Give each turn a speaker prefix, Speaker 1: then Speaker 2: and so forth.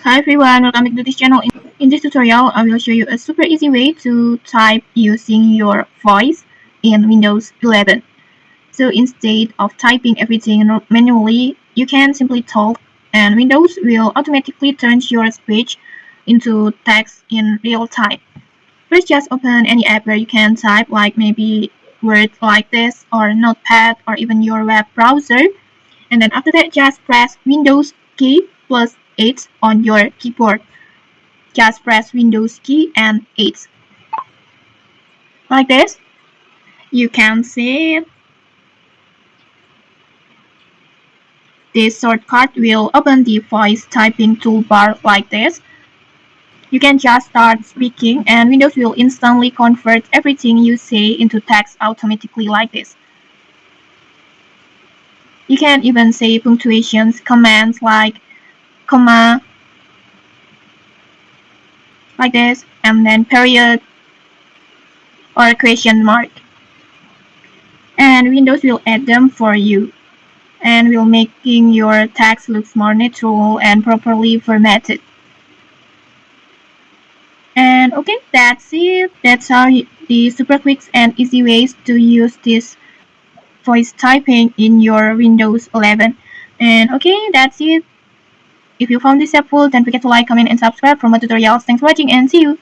Speaker 1: Hi everyone, welcome back to this channel. In this tutorial, I will show you a super easy way to type using your voice in Windows 11. So instead of typing everything manually, you can simply talk and Windows will automatically turn your speech into text in real time. First, just open any app where you can type, like maybe Word like this, or Notepad, or even your web browser. And then after that, just press Windows key plus 8 on your keyboard. Just press Windows key and 8. Like this. You can see it. This shortcut will open the voice typing toolbar like this. You can just start speaking and Windows will instantly convert everything you say into text automatically like this. You can even say punctuations, commands like comma, like this, and then period or a question mark. And Windows will add them for you and will making your text looks more natural and properly formatted. And okay, that's it. That's how the super quick and easy ways to use this voice typing in your Windows 11. And okay, that's it. If you found this helpful, don't forget to like, comment, and subscribe for more tutorials. Thanks for watching and see you.